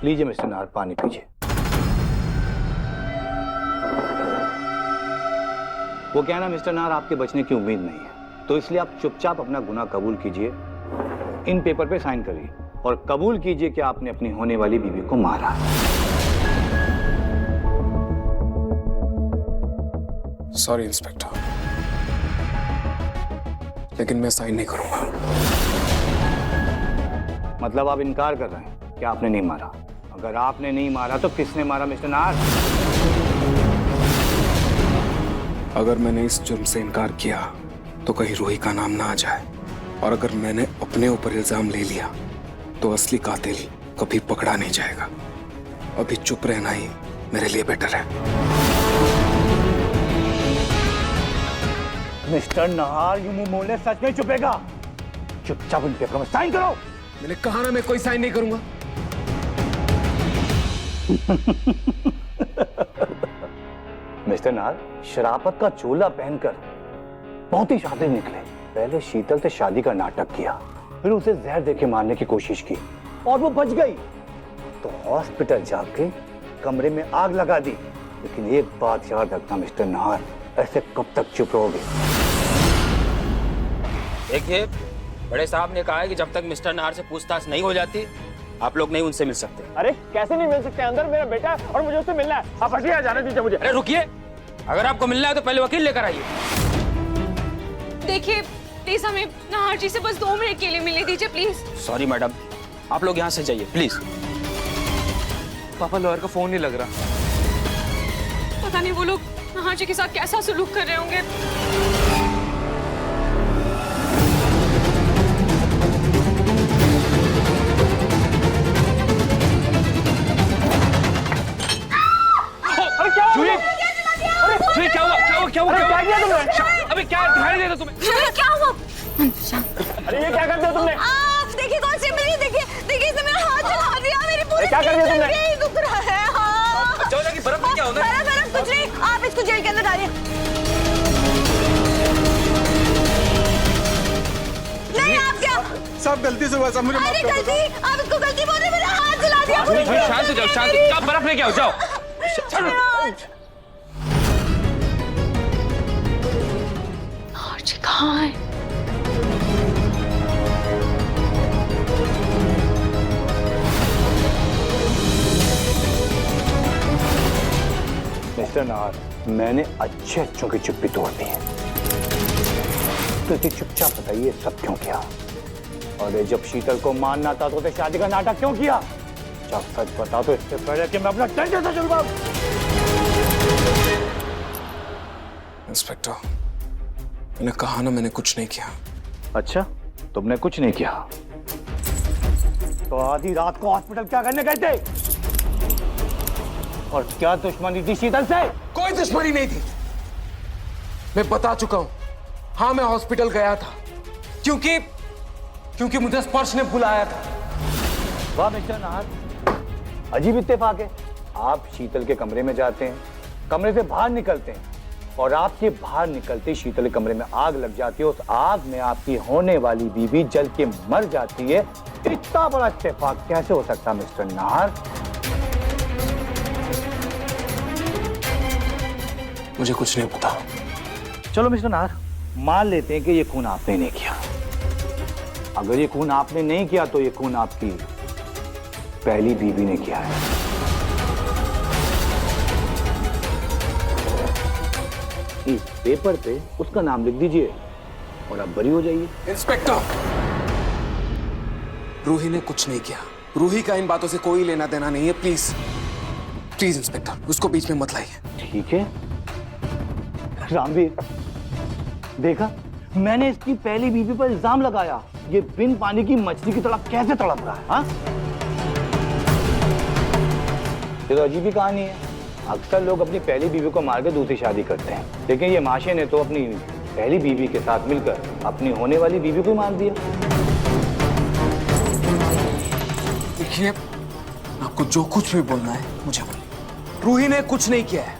लीजिए मिस्टर नाहर, पानी पीजिए। वो क्या है ना मिस्टर नाहर, आपके बचने की उम्मीद नहीं है, तो इसलिए आप चुपचाप अपना गुनाह कबूल कीजिए, इन पेपर पे साइन करिए और कबूल कीजिए कि आपने अपनी होने वाली बीवी को मारा। सॉरी इंस्पेक्टर, लेकिन मैं साइन नहीं करूंगा। मतलब आप इनकार कर रहे हैं कि आपने नहीं मारा? अगर आपने नहीं मारा तो किसने मारा मिस्टर नाहर? अगर मैंने इस जुर्म से इनकार किया तो कहीं रूही का नाम ना आ जाए, और अगर मैंने अपने ऊपर इल्जाम ले लिया तो असली कातिल कभी पकड़ा नहीं जाएगा। अभी चुप रहना ही मेरे लिए बेटर है। मिस्टर नाहर, यूं मुंह मोड़ने सच में चुपेगा? चुपचाप इन पेपर में साइन करो। मैंने कहा ना मैं कोई साइन नहीं करूंगा। मिस्टर नाहर, शराफत का चोला पहनकर बहुत ही शातिर निकले। पहले शीतल से शादी का नाटक किया, फिर उसे जहर देके मारने की कोशिश की और वो बच गई, तो हॉस्पिटल जाके कमरे में आग लगा दी। लेकिन एक बात याद रखना मिस्टर नाहर, ऐसे कब तक चुप रहोगे? देखिए, बड़े साहब ने कहा है कि जब तक मिस्टर नाहर से पूछताछ नहीं हो जाती आप लोग नहीं उनसे मिल सकते। अरे कैसे नहीं मिल सकते? अंदर मेरा बेटा है और मुझे उससे मिलना है। आप हटिए, जाने दीजिए मुझे। अरे रुकिए, अगर आपको मिलना है तो पहले वकील लेकर आइए। देखिए प्लीज, हमें नाहर जी से बस 2 मिनट के लिए मिलने दीजिए प्लीज। सॉरी मैडम, आप लोग यहाँ से जाइए प्लीज। पापा, लॉयर का फोन नहीं लग रहा। पता नहीं वो लोग नाहर जी के साथ कैसा सलूक कर रहे होंगे। क्या हुआ? क्या किया तुमने? अबे क्या दिखाई दे रहा तुम्हें? क्या हुआ? अरे ये क्या कर दिया तुमने? देखिए कौन सी मेरी, देखिए इसने मेरा हाथ जला दिया, मेरी पूरी क्या कर दिया तुमने? यही दुख रहा है। हाँ जाओ जाके बर्फ में क्या होता है? बर्फ कुछ नहीं, आप इसको जेल के अंदर डालिए। नहीं आप क्या? सब गलती से हुआ, सब मुझे अरे गलती, आप इसको गलती बोल रहे, मेरा हाथ जला दिया। शांत हो जाओ, शांत। जाओ बर्फ लेके आओ, जाओ। नाहर जी कहाँ है? मिस्टर नाहर, मैंने अच्छे अच्छों की चुप्पी तोड़ दी है, तो इसे चुपचाप बताइए सब क्यों किया? और जब शीतल को मारना था तो शादी का नाटक क्यों किया? जब सच बता तो इससे पहले कि मैं अपना टेंशन से चल पाऊं। इंस्पेक्टर, मैंने कहा ना मैंने कुछ नहीं किया। अच्छा, तुमने कुछ नहीं किया तो आधी रात को हॉस्पिटल क्या करने गए थे? और क्या दुश्मनी थी शीतल से? कोई दुश्मनी नहीं थी, मैं बता चुका हूं। हाँ, मैं हॉस्पिटल गया था क्योंकि मुझे स्पर्श ने बुलाया था। वाह मिस्टर नाहर, अजीब इत्तेफाक है। आप शीतल के कमरे में जाते हैं, कमरे से बाहर निकलते हैं, और आपके बाहर निकलते शीतल के कमरे में आग लग जाती है। उस आग में आपकी होने वाली बीवी जल के मर जाती है। इतना बड़ा इत्तेफाक कैसे हो सकता मिस्टर नाहर? मुझे कुछ नहीं पता। चलो मिस्टर नाहर, मान लेते हैं कि ये खून आपने नहीं किया। अगर ये खून आपने नहीं किया तो ये खून आपकी पहली बीवी ने किया है। इस पेपर पे उसका नाम लिख दीजिए और आप बरी हो जाइए। इंस्पेक्टर, रूही ने कुछ नहीं किया। रूही का इन बातों से कोई लेना देना नहीं है। प्लीज प्लीज इंस्पेक्टर, उसको बीच में मत लाइए। ठीक है रामवीर, देखा, मैंने इसकी पहली बीवी पर इल्जाम लगाया। ये बिन पानी की मछली की तरह कैसे तड़प रहा है? हाँ, ये तो अजीब ही कहानी है। अक्सर लोग अपनी पहली बीवी को मार के दूसरी शादी करते हैं, लेकिन ये माशे ने तो अपनी पहली बीवी के साथ मिलकर अपनी होने वाली बीवी को मार दिया। देखिए, आपको जो कुछ भी बोलना है मुझे बोलिए। रूही ने कुछ नहीं किया है,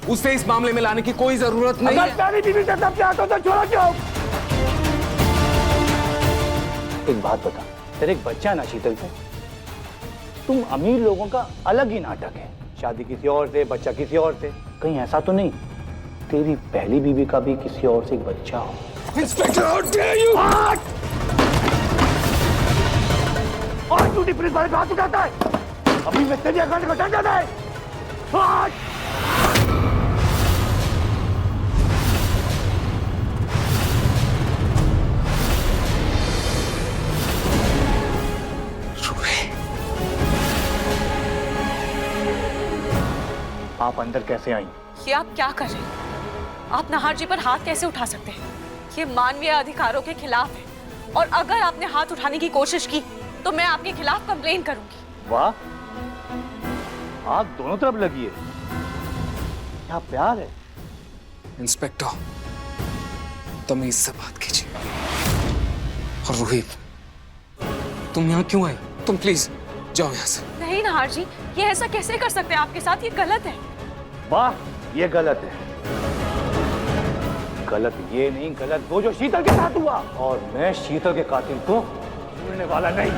उसे इस मामले में लाने की कोई जरूरत नहीं है। पहली बीवी के साथ क्या तो छोड़ा क्यों? एक बात बता, तेरे एक बच्चा है ना शीतल से, तुम अमीर लोगों का अलग ही नाटक है, शादी किसी और से, बच्चा किसी और से। कहीं ऐसा तो नहीं तेरी पहली बीवी का भी किसी और से एक बच्चा हो? Inspector, how dare you! और तू पुलिस वाले को हाथ उठाता है? अभी मैं तेरी अकाउंट को डर जाता है। आप अंदर कैसे आई? ये आप क्या कर रहे हैं? आप नाहर जी पर हाथ कैसे उठा सकते हैं? ये मानवीय अधिकारों के खिलाफ है और अगर आपने हाथ उठाने की कोशिश की तो मैं आपके खिलाफ कंप्लेन करूंगी। वाह, आग दोनों तरफ लगी है। क्या प्यार है? इंस्पेक्टर, तमीज से बात कीजिए। और रोहित, तुम यहाँ क्यों आए? तुम प्लीज जाओ यहाँ से। नहीं नाहर जी, ये ऐसा कैसे कर सकते हैं आपके साथ? ये गलत है। वाह, ये गलत है। गलत ये नहीं, गलत वो जो शीतल के साथ हुआ। और मैं शीतल के कातिल को छोड़ने वाला नहीं।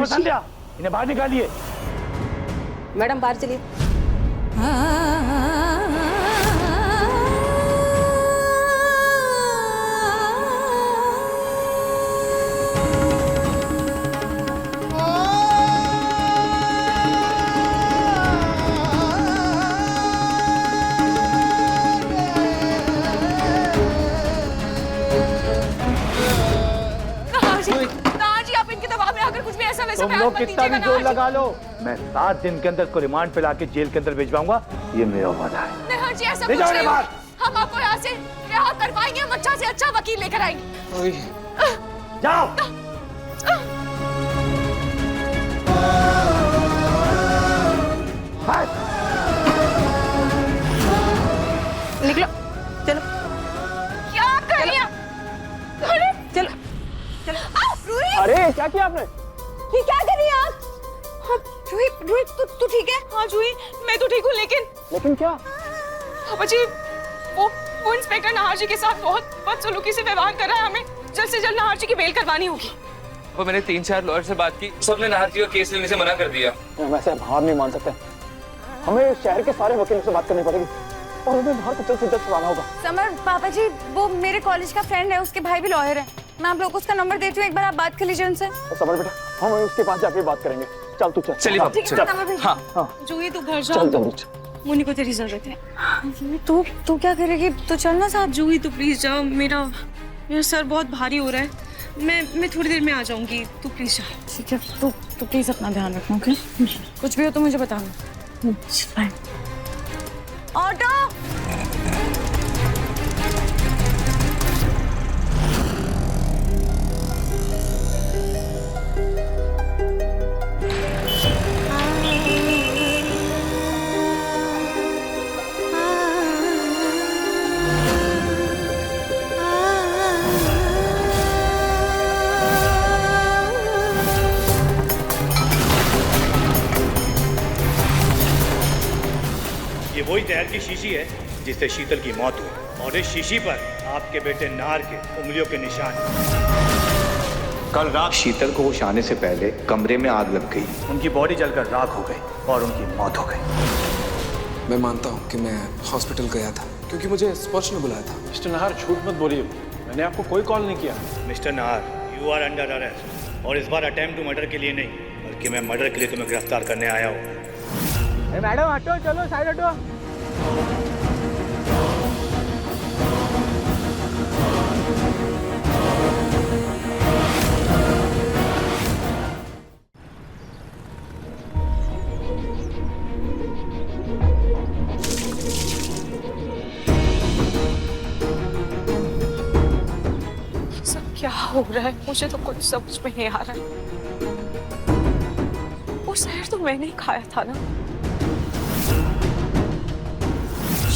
संध्या, इन्हें बाहर निकालिए। मैडम बाहर चलिए। नाहर जी, आप इनके दबाव में आकर कुछ भी ऐसा वैसा तुम बयान लोग मत कितना भी दीजिएगा, जोर नाहर जी। लगा लो, मैं 7 दिन के अंदर को रिमांड पे लाके जेल के अंदर भिजवाऊंगा। ये मेरा वादा है। नाहर जी, ऐसा ले कुछ जाओ नहीं इन्हें होगा। बाहर। हम आपको यहाँ से रिहा करवाएंगे। हम अच्छा से अच्छा वकील लेकर आएंगे। जाओ। निकलो, चलो क्या कर रही हैं? अरे चलो चलो। रूही, अरे क्या किया आपने? ये क्या कर रही हैं आप? रूही, रूही, तू ठीक है? हाँ जूही, मैं तो ठीक हूँ, लेकिन क्या? पापा जी, वो इंस्पेक्टर नाहर जी के साथ बहुत बदसलूकी से व्यवहार कर रहा है। हमें जल्द से जल्द नाहर जी की बेल करवानी होगी। वो मैंने 3-4 लॉयर से बात की, सबने नाहर जी का केस लेने से मना कर दिया। वैसे हार नहीं मान सकते। हमें शहर के सारे वकीलों से बात करनी पड़ेगी और हमें बाहर को जल्द से जल्द छुड़ाना होगा। समर, पापा जी वो मेरे कॉलेज का फ्रेंड है, उसके भाई भी लॉयर है। मैं आप लोग को उसका नंबर देती हूँ, एक बार आप बात कर लीजिए उनसे। समर बेटा, हम उसके पास जाके बात करेंगे। चल तू चल। चलिए हाँ, बाबू, ठीक है समर भाई। हाँ। जूही, तू घर जा। चल जल्दी चल। मुन्नी को तेरी जरूरत है। तू क्या करेगी? तो चलना साथ। जूही, तू प्लीज जा। मेरा सर बहुत भारी हो रहा है। मैं थोड़ी देर में आ जाऊंगी। तू प्लीज जा। ठीक है, तू प्लीज अपना ध्यान रखना, ओके? कुछ भी हो तो मुझे बताना। बाय। ऑटो। ये वही जहर की शीशी है जिससे शीतल की मौत हुई और इस शीशी पर आपके बेटे नार के उंगलियों के निशान हैं। कल रात शीतल को होश आने से पहले कमरे में आग लग गई, उनकी बॉडी जलकर राख हो गई और उनकी मौत हो गई। मैं मानता हूँ कि मैं हॉस्पिटल गया था क्योंकि मुझे स्पर्श ने बुलाया था। मिस्टर नाहर, झूठ मत बोलिए, मैंने आपको कोई कॉल नहीं किया। मिस्टर नार, यू आर अंडर अरेस्ट और इस बार अटेम्प्ट टू मर्डर के लिए नहीं बल्कि मैं मर्डर के लिए तुम्हें गिरफ्तार करने आया हूँ। मैडम हटो, चलो साइड हटो। सब क्या हो रहा है? मुझे तो कुछ समझ में नहीं आ रहा है। वो जहर तो मैंने ही खाया था ना।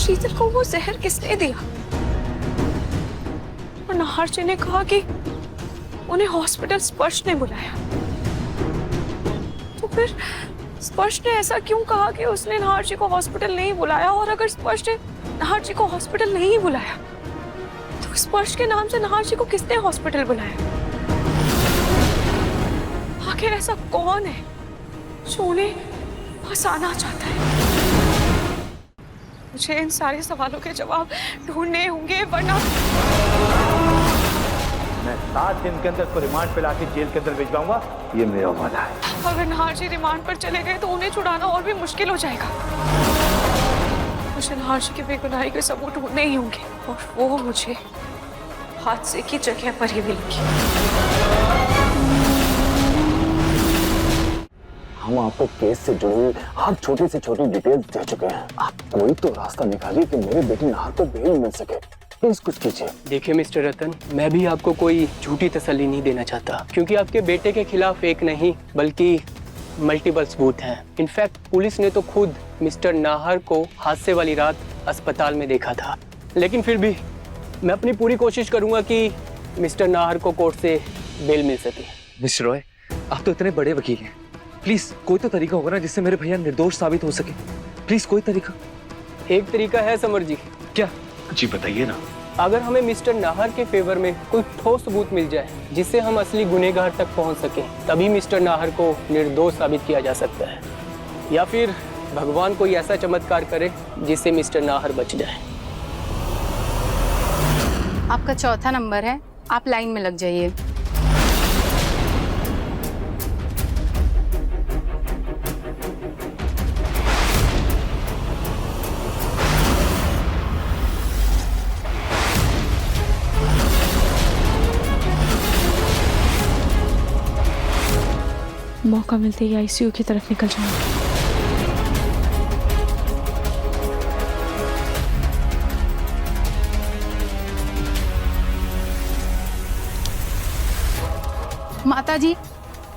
शीतल को वो जहर किसने दिया? और नाहर जी ने कहा कि उन्हें हॉस्पिटल स्पर्श ने बुलाया। तो फिर स्पर्श ने ऐसा क्यों कहा कि उसने नाहर जी को हॉस्पिटल नहीं बुलाया? और अगर स्पर्श ने नाहर जी को हॉस्पिटल नहीं बुलाया तो स्पर्श के नाम से नाहर जी को किसने हॉस्पिटल बुलाया? आखिर ऐसा कौन है जो उन्हें फंसाना चाहता है? मुझे इन सारे सवालों के जवाब ढूंढने होंगे, वरना मैं 7 दिन के अंदर उसको रिमांड पे लाके जेल के अंदर भिजवाऊंगा, ये मेरा वादा है। अगर नाहर जी रिमांड पर चले गए तो उन्हें छुड़ाना और भी मुश्किल हो जाएगा। मुझे नाहर जी की बेगुनाही के सबूत ढूंढने ही होंगे, और वो मुझे हादसे की जगह पर ही मिलेंगे। हम आपको केस से जुड़ी हर छोटी से छोटी डिटेल दे चुके हैं। आप कोई तो रास्ता निकालिए कि मेरे बेटे नाहर को बेल मिल सके। प्लीज कुछ कीजिए। देखिए मिस्टर रतन, मैं भी आपको कोई झूठी तसल्ली नहीं देना चाहता, क्योंकि आपके बेटे के खिलाफ एक नहीं बल्कि मल्टीपल सबूत हैं। इनफैक्ट पुलिस ने तो खुद मिस्टर नाहर को हादसे वाली रात अस्पताल में देखा था। लेकिन फिर भी मैं अपनी पूरी कोशिश करूंगा कि मिस्टर नाहर को कोर्ट से बेल मिल सके। मिस्टर रॉय, आप तो इतने बड़े वकील हैं, प्लीज कोई तो तरीका होगा ना जिससे मेरे भैया निर्दोष साबित हो सके। प्लीज कोई तरीका। एक तरीका है समर जी। क्या? जी बताइए ना। अगर हमें मिस्टर नाहर के फेवर में कोई ठोस सबूत मिल जाए जिससे हम असली गुनहगार तक पहुंच सके, तभी मिस्टर नाहर को निर्दोष साबित किया जा सकता है। या फिर भगवान कोई ऐसा चमत्कार करे जिससे मिस्टर नाहर बच जाए। आपका चौथा नंबर है, आप लाइन में लग जाइए। मौका मिलते ही आईसीयू की तरफ निकल जाऊंगा। माता जी,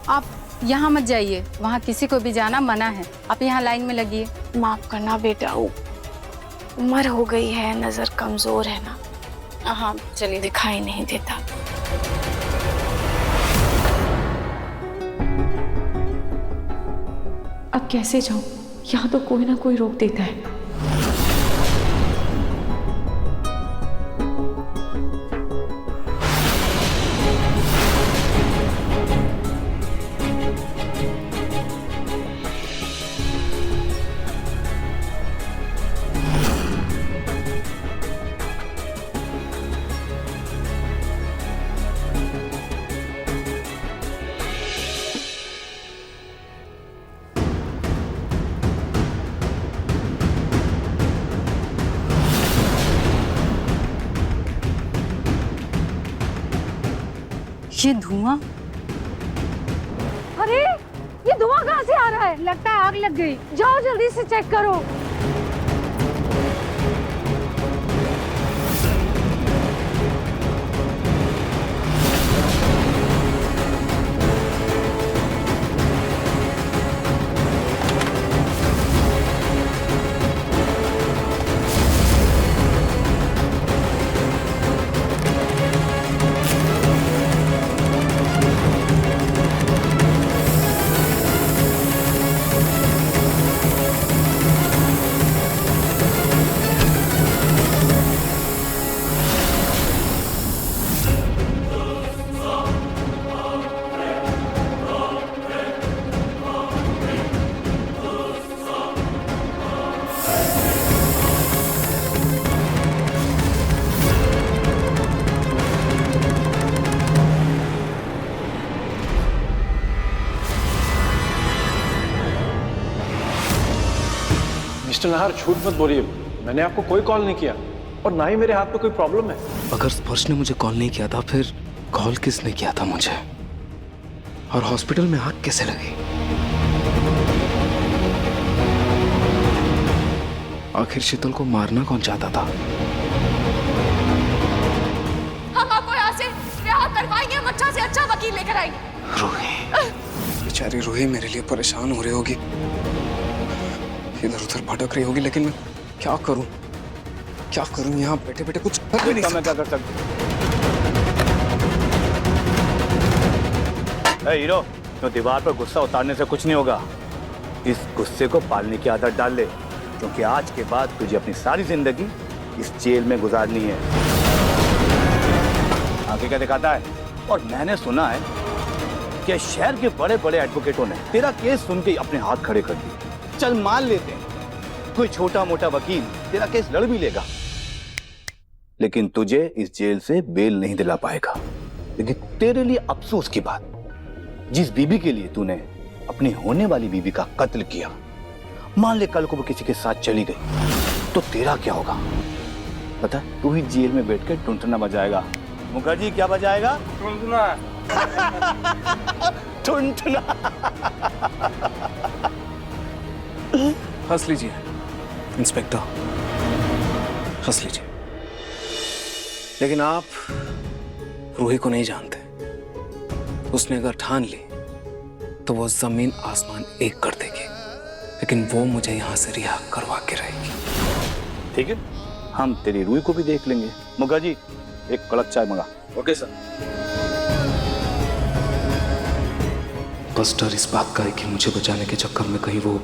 आप यहाँ मत जाइए, वहाँ किसी को भी जाना मना है। आप यहाँ लाइन में लगिए। माफ करना बेटा, उम्र हो गई है, नजर कमजोर है ना। हाँ चलिए। दिखाई नहीं देता। अब कैसे जाऊं? यहाँ तो कोई ना कोई रोक देता है। ये धुआं, अरे ये धुआं कहाँ से आ रहा है? लगता है आग लग गई। जाओ जल्दी से चेक करो। मिस्टर नाहर, झूठ मत बोलिए, मैंने आपको कोई कॉल नहीं किया और ना ही मेरे हाथ में कोई प्रॉब्लम है। अगर स्पर्श ने मुझे कॉल नहीं किया था, फिर कॉल किसने किया था मुझे? और हॉस्पिटल में आग कैसे लगी? आखिर शीतल को मारना कौन चाहता था? हम आपको यहाँ से रिहा करवाएंगे, हम अच्छा से अच्छा वकील लेकर आएंगे। रूही, बेचारी रूही मेरे लिए परेशान हो रही होगी, इधर उधर भटक रही होगी, लेकिन मैं क्या करूं? क्या करूं? यहाँ बैठे बैठे कुछ कर भी नहीं सकता। मैं क्या कर सकता? हीरो, तो दीवार पर गुस्सा उतारने से कुछ नहीं होगा। इस गुस्से को पालने की आदत डाल ले, क्योंकि आज के बाद तुझे अपनी सारी जिंदगी इस जेल में गुजारनी है। आगे क्या दिखाता है? और मैंने सुना है कि शहर के बड़े बड़े एडवोकेटों ने तेरा केस सुन के अपने हाथ खड़े कर दिए। चल मान लेते हैं कोई छोटा मोटा वकील तेरा केस लड़ भी लेगा, लेकिन तुझे इस जेल से बेल नहीं दिला पाएगा। लेकिन तेरे लिए अफसोस की बात, जिस बीबी के लिए तूने अपनी होने वाली बीबी का कत्ल किया, मान ले कल को वो किसी के साथ चली गई तो तेरा क्या होगा पता? तू ही जेल में बैठ के टुनटुना बजाएगा। मुखर्जी क्या बजाएगा? टुनटुना। टुनटुना। हंस लीजिए इंस्पेक्टर, हंस लीजिए। लेकिन आप रूही को नहीं जानते। उसने अगर ठान ली तो वो जमीन आसमान एक कर देगी, लेकिन वो मुझे यहां से रिहा करवा के रहेगी। ठीक है, हम तेरी रूही को भी देख लेंगे। मुखर्जी एक कड़क चाय मंगा। Okay sir. बस डर इस बात का है कि मुझे बचाने के चक्कर में कहीं वो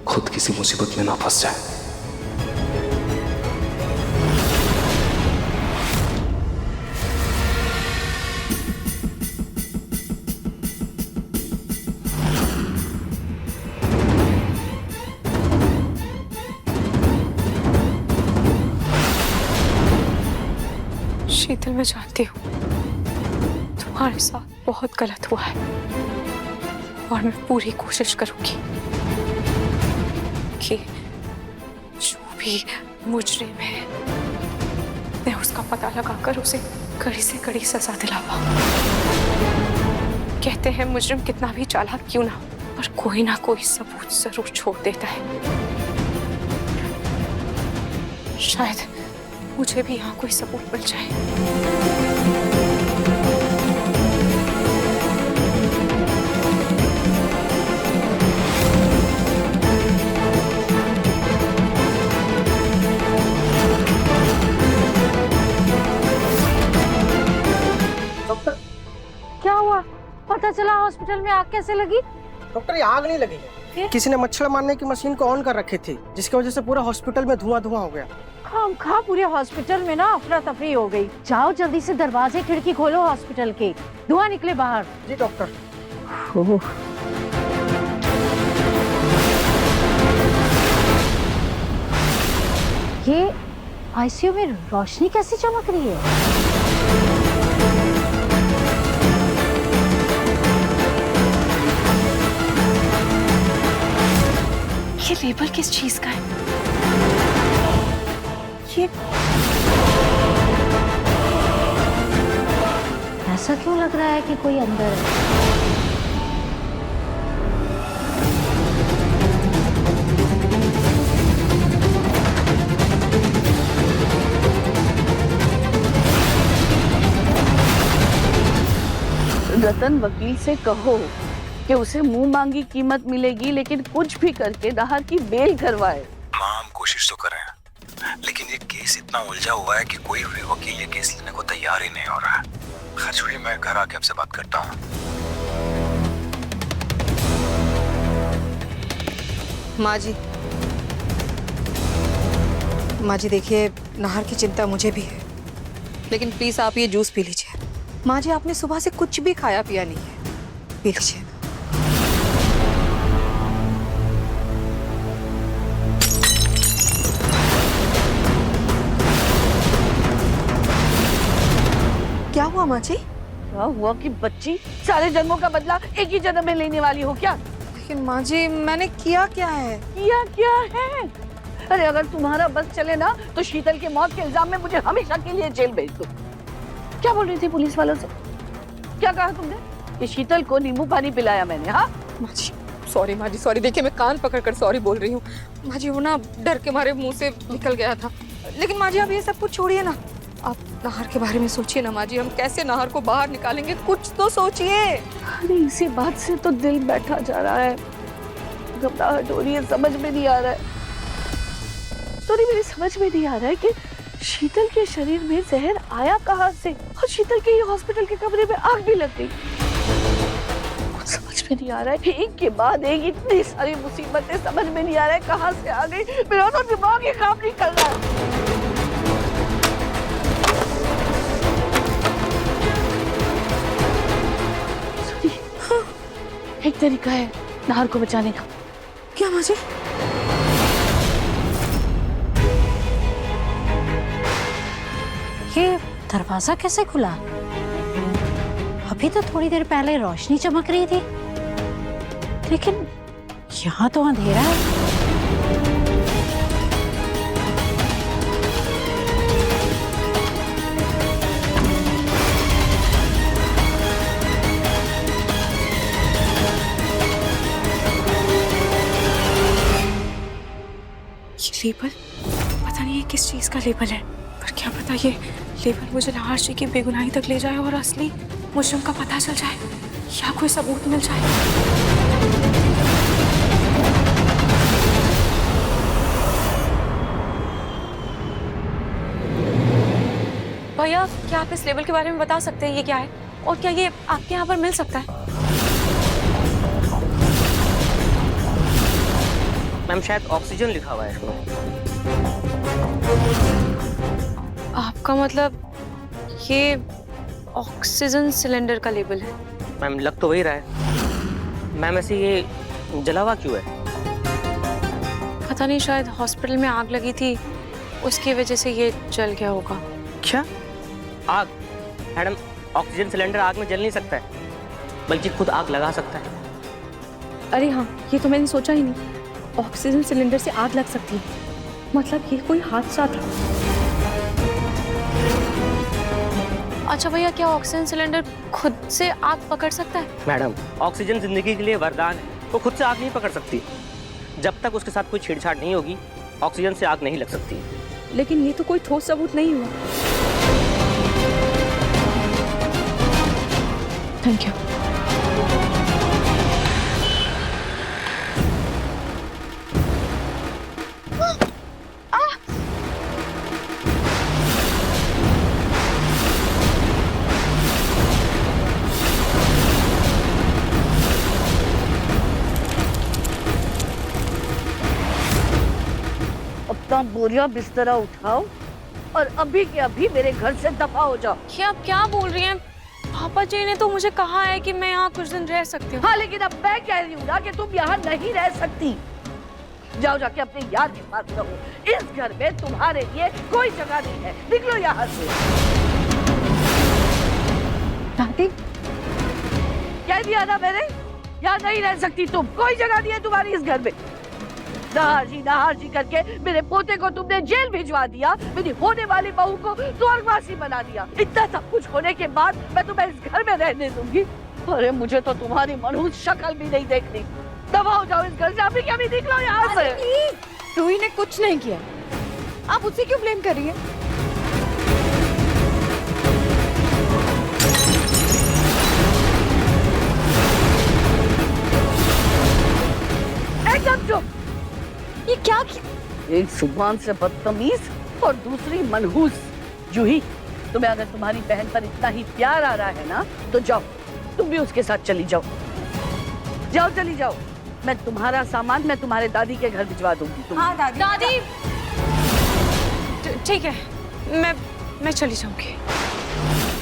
खुद किसी मुसीबत में ना फंस जाए। शीतल, मैं जानती हूँ तुम्हारे साथ बहुत गलत हुआ है और मैं पूरी कोशिश करूंगी कि जो भी मुजरिम है मैं उसका पता लगाकर उसे कड़ी से कड़ी सजा दिला पाऊं। कहते हैं मुजरिम कितना भी चालाक क्यों ना, पर कोई ना कोई सबूत जरूर छोड़ देता है। शायद मुझे भी यहाँ कोई सबूत मिल जाए। डॉक्टर, क्या हुआ? पता चला हॉस्पिटल में आग कैसे लगी? डॉक्टर, ये आग नहीं लगी है, किसी ने मच्छर मारने की मशीन को ऑन कर रखी थी, जिसकी वजह से पूरा हॉस्पिटल में धुआं धुआं हो गया। खामखा पूरे हॉस्पिटल में ना अफरा तफरी हो गई। जाओ जल्दी से दरवाजे खिड़की खोलो हॉस्पिटल के, धुआं निकले बाहर। जी डॉक्टर। ये आईसीयू में रोशनी कैसी चमक रही है? ये लेबल किस चीज का है? ये ऐसा क्यों लग रहा है कि कोई अंदर है? रतन वकील से कहो कि उसे मुंह मांगी कीमत मिलेगी, लेकिन कुछ भी करके नाहर की बेल करवाए। माँ, हम कोशिश तो कर रहे हैं, लेकिन ये केस इतना उलझा हुआ है कि कोई भी वकील ये केस लेने को तैयार ही नहीं हो रहा है। खैर छोड़िए, मैं घर आके आपसे बात करता हूँ। माँ जी देखिए, नाहर की चिंता मुझे भी है, लेकिन प्लीज आप ये जूस पी लीजिए। माँ जी, आपने सुबह से कुछ भी खाया पिया नहीं है, पी लीजिए। क्या हुआ माँ जी? क्या हुआ कि बच्ची सारे जन्मों का बदला एक ही जन्म में लेने वाली हो क्या? लेकिन माँ जी, मैंने किया क्या है? किया क्या है? अरे अगर तुम्हारा बस चले ना तो शीतल के मौत के इल्जाम में मुझे हमेशा के लिए जेल भेज दो। क्या बोल रही थी पुलिस वालों से? क्या कहा तुमने? कि शीतल को नींबू पानी पिलाया मैंने? हाँ माँ जी सॉरी, माँ जी सॉरी। देखिए मैं कान पकड़कर सॉरी बोल रही हूँ माँ जी, वो ना डर के मारे मुंह से निकल गया था। लेकिन माँ जी आप ये सब कुछ छोड़िए ना, आप नाहर के बारे में सोचिए ना माँ जी। हम कैसे नाहर को बाहर निकालेंगे, कुछ तो सोचिए। अरे इसी बात से तो दिल बैठा जा रहा है, घबराहट हो रही है, समझ में नहीं आ रहा है। सॉरी, मेरी समझ में नहीं आ रहा है कि शीतल के शरीर में जहर आया कहाँ से, और शीतल के हॉस्पिटल के कमरे में आग भी लग गई। कुछ समझ में नहीं आ रहा है, एक के बाद एक इतनी सारी मुसीबतें, समझ में नहीं आ रहा है कहाँ से आ गई। मेरा तो दिमाग ही काम नहीं कर रहा है। एक तरीका है नाहर को बचाने का। क्या माँ जी? ये दरवाजा कैसे खुला? अभी तो थोड़ी देर पहले रोशनी चमक रही थी, लेकिन यहाँ तो अंधेरा है। ये लेबल, पता नहीं ये किस चीज का लेबल है, पर क्या पता ये लेबल मुझे नाहर जी की बेगुनाही तक ले जाए और असली मुजरिम का पता चल जाए या कोई सबूत मिल जाए। भैया, क्या आप इस लेबल के बारे में बता सकते हैं ये क्या है और क्या ये आपके यहाँ पर मिल सकता है? मैम शायद ऑक्सीजन लिखा हुआ है इसमें। आपका मतलब ये ऑक्सीजन सिलेंडर का लेबल है? मैम लग तो वही रहा है। मैम ऐसे ये जला हुआ क्यों है? पता नहीं, शायद हॉस्पिटल में आग लगी थी, उसकी वजह से ये जल गया होगा। क्या आग? मैडम ऑक्सीजन सिलेंडर आग में जल नहीं सकता है, बल्कि खुद आग लगा सकता है। अरे हाँ, ये तो मैंने सोचा ही नहीं। ऑक्सीजन सिलेंडर से आग लग सकती है, मतलब ये कोई हादसा था। अच्छा भैया, क्या ऑक्सीजन सिलेंडर खुद से आग पकड़ सकता है? मैडम ऑक्सीजन जिंदगी के लिए वरदान है, वो खुद से आग नहीं पकड़ सकती। जब तक उसके साथ कोई छेड़छाड़ नहीं होगी, ऑक्सीजन से आग नहीं लग सकती। लेकिन ये तो कोई ठोस सबूत नहीं हुआ। Thank you. अपना बोरिया बिस्तरा उठाओ और अभी के अभी मेरे घर से दफा हो जाओ। क्या आप क्या बोल रही हैं? पापा जी ने तो मुझे कहा है कि मैं यहाँ कुछ दिन रह सकती हूँ। हाँ, लेकिन अब मैं कह रही हूँ ना कि तुम यहाँ नहीं रह सकती। जाओ जाके अपने यार के पास रहो। इस घर में तुम्हारे लिए कोई जगह नहीं है। निकलो यहाँ से। दादी, कह दिया ना मैंने, यहाँ नहीं रह सकती तुम। कोई जगह नहीं है तुम्हारी इस घर में। नाहर जी करके मेरे पोते को तुमने जेल भिजवा दिया, मेरी होने वाली बहू को स्वर्गवासी बना दिया। इतना सब कुछ होने के बाद मैं तुम्हें इस घर में रहने दूंगी? अरे मुझे तो तुम्हारी मनहूस शक्ल भी नहीं देखनी। दबा हो जाओ इस घर से। अभी क्या भी निकलो यहाँ से। रूही ने कुछ नहीं किया, आप उसे क्यों ब्लेम कर रही हैं? एकदम चुप। ये क्या? एक जुबान से बदतमीज और दूसरी मनहूस। जूही, तुम्हें अगर तुम्हारी बहन पर इतना ही प्यार आ रहा है ना, तो जाओ, तुम भी उसके साथ चली जाओ। जाओ, चली जाओ। मैं तुम्हारा सामान मैं तुम्हारे दादी के घर भिजवा दूंगी। हाँ दादी। दादी, ठीक है, मैं चली जाऊंगी।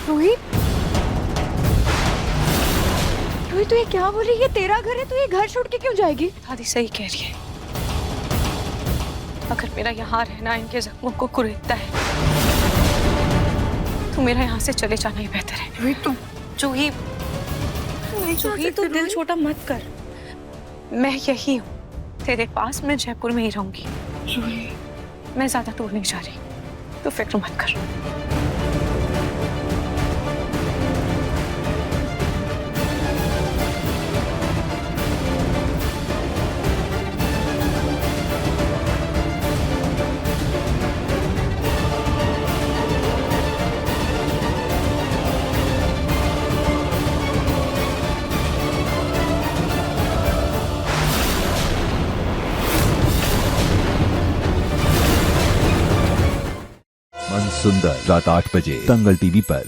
रूही, रूही तू ये क्या बोल रही है? तेरा घर है, तू ये घर छोड़ के क्यों जाएगी? दादी सही कह रही है। अगर मेरा यहाँ रहना इनके जख्मों को कुरेदता है, तो मेरा यहाँ से चले जाना ही बेहतर है। रूही तुम जूही, तू दिल छोटा मत कर। मैं यही हूँ तेरे पास, मैं जयपुर में ही रहूंगी। मैं ज्यादा दूर नहीं जा रही, तो फिक्र मत कर। सुंदर रात 8 बजे दंगल टीवी पर।